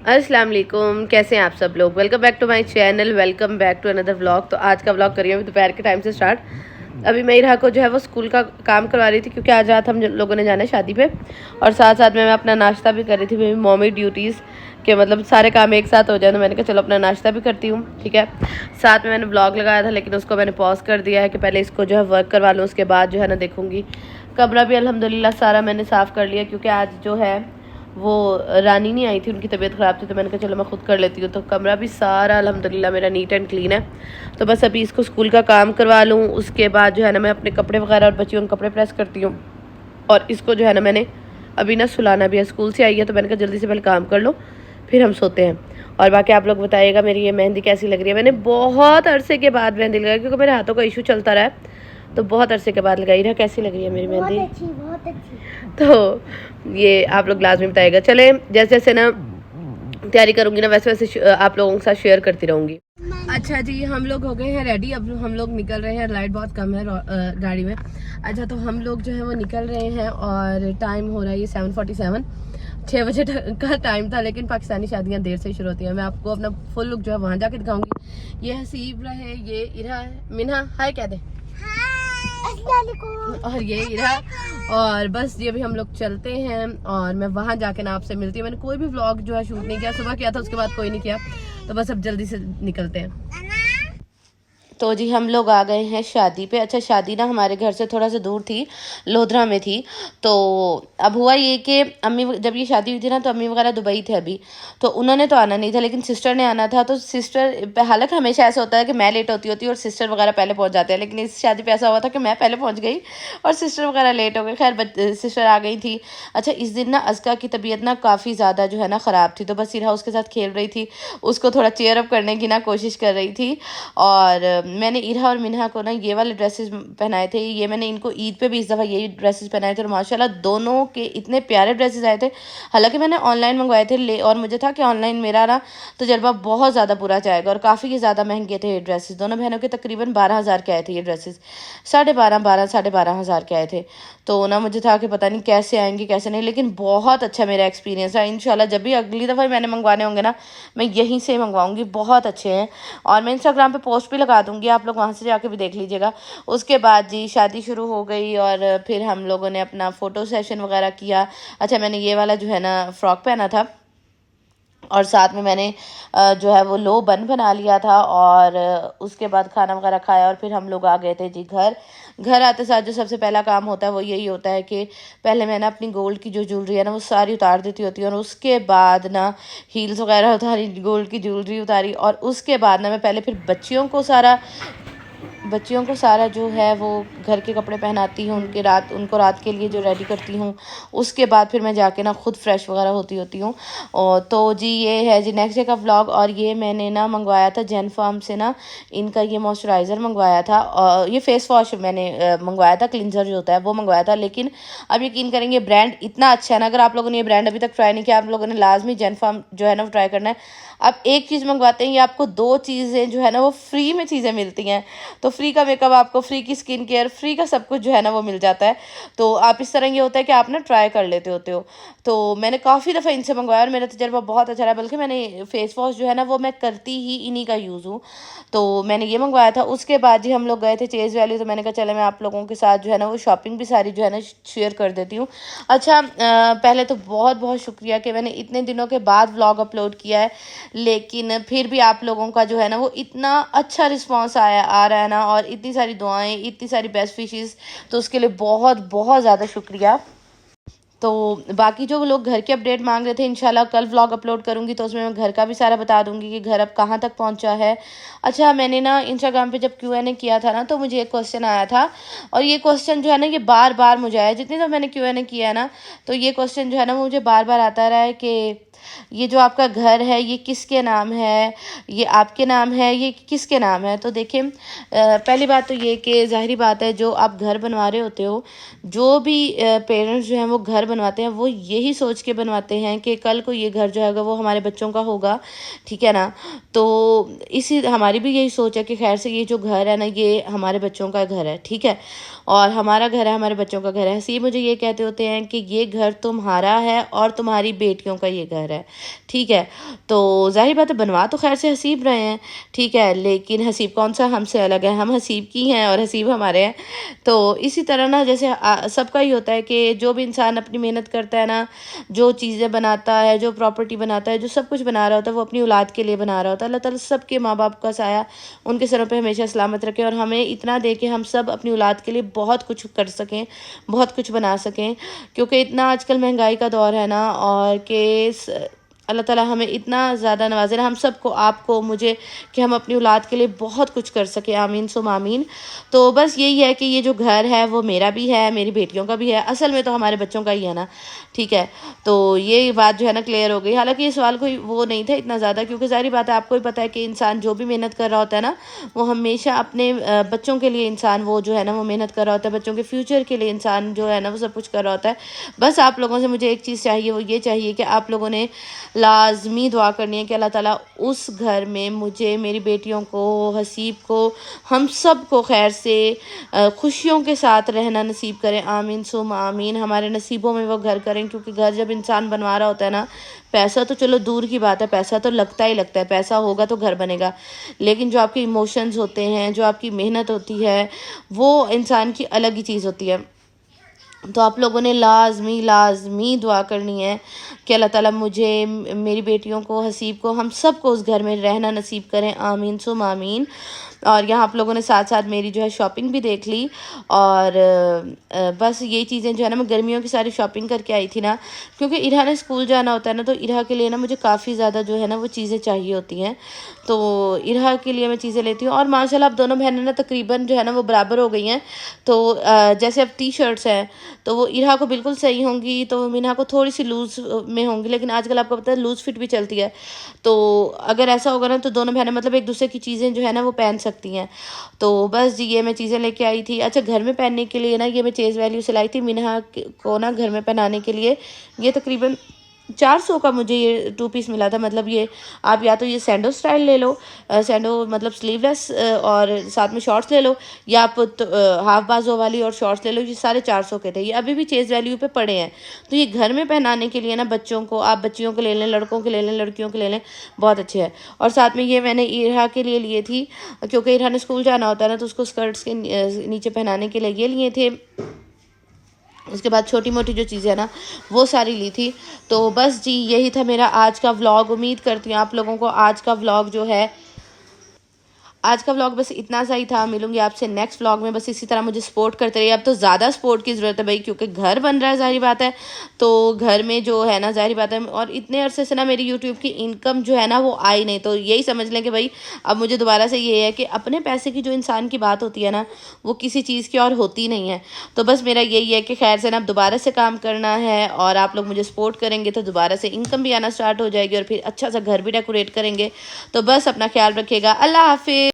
अस्सलाम वालेकुम, कैसे हैं आप सब लोग। Welcome back to my channel, welcome back to another vlog. तो आज का व्लॉग करिए अभी दोपहर के टाइम से स्टार्ट। अभी मैं इरा को जो है वो स्कूल का काम करवा रही थी, क्योंकि आज रात हम लोगों ने जाना है शादी पे, और साथ साथ में मैं अपना नाश्ता भी कर रही थी। मेरी मॉमी ड्यूटीज़ के मतलब सारे काम एक साथ हो जाए, तो मैंने कहा चलो अपना नाश्ता भी करती हूँ, ठीक है। साथ में मैंने व्लॉग लगाया था, लेकिन उसको मैंने पॉज कर दिया है कि पहले इसको जो है वर्क करवा लूँ, उसके बाद जो है ना देखूँगी। कमरा भी अल्हम्दुलिल्लाह सारा मैंने साफ़ कर लिया, क्योंकि आज जो है वो रानी नहीं आई थी, उनकी तबीयत ख़राब थी, तो मैंने कहा चलो मैं खुद कर लेती हूँ। तो कमरा भी सारा अल्हम्दुलिल्लाह मेरा नीट एंड क्लीन है। तो बस अभी इसको स्कूल का काम करवा लूँ, उसके बाद जो है ना मैं अपने कपड़े वगैरह और बच्चियों के कपड़े प्रेस करती हूँ। और इसको जो है ना मैंने अभी ना सुलाना भी है, स्कूल से आई है, तो मैंने कहा जल्दी से पहले काम कर लो फिर हम सोते हैं। और बाकी आप लोग बताइएगा मेरी ये मेहंदी कैसी लग रही है। मैंने बहुत अरसे के बाद मेहंदी लगाई, क्योंकि मेरे हाथों का इशू चलता रहा है, तो बहुत अरसे के बाद लगाई। रहा कैसी लग रही है मेरी मेहंदी? बहुत अच्छी। तो ये आप लोग लाजमी बताइएगा। चले जैसे जैसे ना तैयारी करूंगी ना, वैसे वैसे आप लोगों के साथ शेयर करती रहूंगी। अच्छा जी, हम लोग हो गए हैं रेडी। अब हम लोग निकल रहे हैं। लाइट बहुत कम है गाड़ी में। अच्छा, तो हम लोग जो है वो निकल रहे हैं, और टाइम हो रहा है ये 7:47। 6 बजे का टाइम था, लेकिन पाकिस्तानी शादियां देर से शुरू होती हैं। मैं आपको अपना फुल लुक जो है वहाँ जाके दिखाऊंगी। ये हसीब है, ये इरा है, मिन्हा हाय कह दे, और ये इरा। और बस ये भी हम लोग चलते हैं, और मैं वहां जाके ना आपसे मिलती हूँ। मैंने कोई भी व्लॉग जो है शूट नहीं किया, सुबह किया था, उसके बाद कोई नहीं किया, तो बस अब जल्दी से निकलते हैं। तो जी हम लोग आ गए हैं शादी पे। अच्छा, शादी ना हमारे घर से थोड़ा सा दूर थी, लोधरा में थी। तो अब हुआ ये कि अम्मी जब ये शादी हुई थी ना, तो अम्मी वगैरह दुबई थे अभी, तो उन्होंने तो आना नहीं था, लेकिन सिस्टर ने आना था। तो सिस्टर, हालांकि हमेशा ऐसा होता है कि मैं लेट होती और सिस्टर वगैरह पहले पहुंच जाते हैं, लेकिन इस शादी पे ऐसा हुआ था कि मैं पहले पहुंच गई और सिस्टर वगैरह लेट हो गए। खैर सिस्टर आ गई थी। अच्छा, इस दिन ना अज़का की तबीयत ना काफ़ी ज़्यादा जो है ना ख़राब थी, तो बस इरा उसके साथ खेल रही थी, उसको थोड़ा चेयर अप करने की ना कोशिश कर रही थी। और मैंने इरा और मिन्हा को ना ये वाले ड्रेसेस पहनाए थे। ये मैंने इनको ईद पे भी इस दफ़ा यही ड्रेसेस पहनाए थे, और माशाल्लाह दोनों के इतने प्यारे ड्रेसेस आए थे। हालांकि मैंने ऑनलाइन मंगवाए थे, और मुझे था कि ऑनलाइन मेरा ना तजर्बा बहुत ज़्यादा बुरा जाएगा, और काफ़ी ज़्यादा महंगे थे ये ड्रेसेस। दोनों बहनों के तकरीबन 12,000 के आए थे ये ड्रेसेस। 12,500 के आए थे। तो ना मुझे था कि पता नहीं कैसे आएंगे कैसे नहीं, लेकिन बहुत अच्छा मेरा एक्सपीरियंस है। इंशाल्लाह जब भी अगली दफ़ा मैंने मंगवाने होंगे ना, मैं यहीं से मंगवाऊंगी। बहुत अच्छे हैं, और मैं इंस्टाग्राम पे पोस्ट भी लगा दूंगी, आप लोग वहाँ से जाके भी देख लीजिएगा। उसके बाद जी शादी शुरू हो गई, और फिर हम लोगों ने अपना फ़ोटो सेशन वगैरह किया। अच्छा, मैंने ये वाला जो है ना फ़्रॉक पहना था, और साथ में मैंने जो है वो लो बन बना लिया था, और उसके बाद खाना वगैरह खाया, और फिर हम लोग आ गए थे जी घर। घर आते साथ जो सबसे पहला काम होता है वो यही होता है कि पहले मैं ना अपनी गोल्ड की जो ज्वेलरी है ना वो सारी उतार देती होती हूँ, और उसके बाद ना हील्स वगैरह उतारी, गोल्ड की ज्वेलरी उतारी, और उसके बाद ना मैं पहले फिर बच्चियों को सारा जो है वो घर के कपड़े पहनाती हूँ, उनको रात के लिए जो रेडी करती हूँ। उसके बाद फिर मैं जाके ना खुद फ्रेश वगैरह होती हूँ। और तो जी ये है जी नेक्स्ट डे का व्लॉग। और ये मैंने ना मंगवाया था जैन फार्म से ना, इनका ये मॉइस्चराइज़र मंगवाया था, और ये फेस वॉश मैंने मंगवाया था, क्लिनजर जो होता है वो मंगवाया था। लेकिन अब यकीन करेंगे ब्रांड इतना अच्छा है ना, अगर आप लोगों ने ये ब्रांड अभी तक ट्राई नहीं किया, आप लोगों ने लाजमी जैन फार्म जो है ना वो ट्राई करना है। आप एक चीज़ मंगवाते हैं, ये आपको 2 चीज़ें जो है ना वो फ्री में चीज़ें मिलती हैं। तो फ्री का मेकअप आपको, फ्री की स्किन केयर, फ्री का सब कुछ जो है ना वो मिल जाता है। तो आप इस तरह ये होता है कि आप ना ट्राई कर लेते होते हो। तो मैंने काफ़ी दफ़ा इनसे मंगवाया, और मेरा तजर्बा बहुत अच्छा रहा। बल्कि मैंने फेस वॉश जो है ना वो मैं करती ही इन्हीं का यूज़ हूँ। तो मैंने ये मंगवाया था। उसके बाद जी हम लोग गए थे चेज़ वैली, तो मैंने कहा चले मैं आप लोगों के साथ जो है ना वो शॉपिंग भी सारी जो है ना शेयर कर देती हूँ। अच्छा, पहले तो बहुत बहुत शुक्रिया कि मैंने इतने दिनों के बाद व्लॉग अपलोड किया है, लेकिन फिर भी आप लोगों का जो है ना वो इतना अच्छा रिस्पांस आ रहा है ना, और इतनी सारी दुआएं, इतनी सारी बेस्ट विशेस, तो उसके लिए बहुत बहुत ज़्यादा शुक्रिया। तो बाकी जो लोग घर के अपडेट मांग रहे थे, इंशाल्लाह कल व्लॉग अपलोड करूंगी, तो उसमें मैं घर का भी सारा बता दूंगी कि घर अब कहाँ तक पहुंचा है। अच्छा, मैंने ना इंस्टाग्राम पे जब Q&A किया था ना, तो मुझे एक क्वेश्चन आया था, और ये क्वेश्चन जो है ना ये बार बार मुझे आया। जितनी तो मैंने Q&A किया है ना, तो ये क्वेश्चन जो है ना मुझे बार बार आता रहा है कि ये जो आपका घर है ये किसके नाम है, ये आपके नाम है, ये किसके नाम है। तो देखिए, पहली बात तो ये कि ज़ाहिरी बात है, जो आप घर बनवा रहे होते हो, जो भी पेरेंट्स जो हैं वो घर बनवाते हैं वो यही सोच के बनवाते हैं कि कल को ये घर जो है वो हमारे बच्चों का होगा, ठीक है ना। तो इसी हमारी भी यही सोच है कि खैर से ये जो घर है ना ये हमारे बच्चों का घर है, ठीक है, और हमारा घर है, हमारे बच्चों का घर है। हसीब मुझे ये कहते होते हैं कि ये घर तुम्हारा है और तुम्हारी बेटियों का ये घर है, ठीक है। तो जाहिर बात है बनवा तो खैर से हसीब रहे हैं, ठीक है, लेकिन हसीब कौन सा हमसे अलग है, हम हसीब की हैं और हसीब हमारे हैं। तो इसी तरह ना जैसे सबका ही होता है कि जो भी इंसान अपनी मेहनत करता है ना, जो चीज़ें बनाता है, जो प्रॉपर्टी बनाता है, जो सब कुछ बना रहा होता है वो अपनी औलाद के लिए बना रहा होता है। अल्लाह ताला सबके माँ बाप का साया उनके सरों पे हमेशा सलामत रखे और हमें इतना दे कि हम सब अपनी औलाद के लिए बहुत कुछ कर सकें, बहुत कुछ बना सकें, क्योंकि इतना आजकल महंगाई का दौर है ना, और कि अल्लाह ताला हमें इतना ज़्यादा नवाजे ना हम सबको, आपको, मुझे, कि हम अपनी औलाद के लिए बहुत कुछ कर सके। आमीन सुम आमीन। तो बस यही है कि ये जो घर है वो मेरा भी है, मेरी बेटियों का भी है, असल में तो हमारे बच्चों का ही है ना, ठीक है। तो ये बात जो है ना क्लियर हो गई। हालांकि ये सवाल कोई वो नहीं था इतना ज़्यादा, क्योंकि ज़ाहिर बात है आपको भी पता है कि इंसान जो भी मेहनत कर रहा होता है ना वो हमेशा अपने बच्चों के लिए इंसान वो जो है ना वो मेहनत कर रहा होता है, बच्चों के फ्यूचर के लिए इंसान जो है ना वो सब कुछ कर रहा होता है। बस आप लोगों से मुझे एक चीज़ चाहिए, वो ये चाहिए कि आप लोगों ने लाजमी दुआ करनी है कि अल्लाह ताला उस घर में मुझे, मेरी बेटियों को, हसीब को, हम सब को खैर से खुशियों के साथ रहना नसीब करें। आमीन सुम आमीन। हमारे नसीबों में वो घर करें, क्योंकि घर जब इंसान बनवा रहा होता है ना, पैसा तो चलो दूर की बात है, पैसा तो लगता ही लगता है, पैसा होगा तो घर बनेगा, लेकिन जो आपके इमोशंस होते हैं, जो आपकी मेहनत होती है, वो इंसान की अलग ही चीज़ होती है। तो आप लोगों ने लाजमी लाजमी दुआ करनी है कि अल्लाह ताला मुझे, मेरी बेटियों को, हसीब को, हम सब को उस घर में रहना नसीब करें। आमीन सुम आमीन। और यहाँ आप लोगों ने साथ साथ मेरी जो है शॉपिंग भी देख ली, और बस ये चीज़ें जो है ना मैं गर्मियों की सारी शॉपिंग करके आई थी ना, क्योंकि इरहा ने स्कूल जाना होता है ना, तो इरहा के लिए ना मुझे काफ़ी ज़्यादा जो है ना वो चीज़ें चाहिए होती हैं, तो इरहा के लिए मैं चीज़ें लेती हूँ। और माशाल्लाह अब दोनों बहनें ना तकरीबन जो है ना वो बराबर हो गई हैं। तो जैसे अब टी शर्ट्स हैं तो वो इरहा को बिल्कुल सही होंगी, तो मिनहा को थोड़ी सी लूज़ में होंगी, लेकिन आजकल आपको पता है लूज़ फिट भी चलती है। तो अगर ऐसा होगा ना तो दोनों बहनें मतलब एक दूसरे की चीज़ें जो है ना वो पहन सकती हैं। तो बस जी ये मैं चीज़ें लेके आई थी। अच्छा, घर में पहनने के लिए ना ये मैं चेज़ वैल्यू से लाई थी मिनहा को ना घर में पहनाने के लिए। ये तकरीबन 400 का मुझे ये 2 पीस मिला था। मतलब ये आप या तो ये सैंडो स्टाइल ले लो, सैंडो मतलब स्लीवलेस, और साथ में शॉर्ट्स ले लो, या आप तो, हाफ बाजू वाली और शॉर्ट्स ले लो। ये 450 के थे, ये अभी भी चेज़ वैल्यू पे पड़े हैं। तो ये घर में पहनाने के लिए ना बच्चों को, आप बच्चियों को ले लें, लड़कों के ले लें, लड़कियों के ले लें, बहुत अच्छे हैं। और साथ में ये मैंने इरहा के लिए लिए थी, क्योंकि इरहा ने स्कूल जाना होता है ना, तो उसको स्कर्ट्स के नीचे पहनाने के लिए ये लिए थे। उसके बाद छोटी मोटी जो चीज़ें हैं ना वो सारी ली थी। तो बस जी यही था मेरा आज का व्लॉग। उम्मीद करती हूँ आप लोगों को आज का व्लॉग जो है, आज का व्लॉग बस इतना सा ही था। मिलूंगी आपसे नेक्स्ट व्लॉग में। बस इसी तरह मुझे सपोर्ट करते रहिए। अब तो ज़्यादा सपोर्ट की ज़रूरत है भाई, क्योंकि घर बन रहा है, ज़ाहिर बात है। तो घर में जो है ना, ज़ाहिर बात है, और इतने अरसे से ना मेरी यूट्यूब की इनकम जो है ना वो आई नहीं, तो यही समझ लें कि भाई अब मुझे दोबारा से ये है कि अपने पैसे की जो इंसान की बात होती है ना वो किसी चीज़ की और होती नहीं है। तो बस मेरा यही है कि खैर से ना अब दोबारा से काम करना है, और आप लोग मुझे सपोर्ट करेंगे तो दोबारा से इनकम भी आना स्टार्ट हो जाएगी, और फिर अच्छा सा घर भी डेकोरेट करेंगे। तो बस अपना ख्याल रखिएगा। अल्लाह हाफिज़।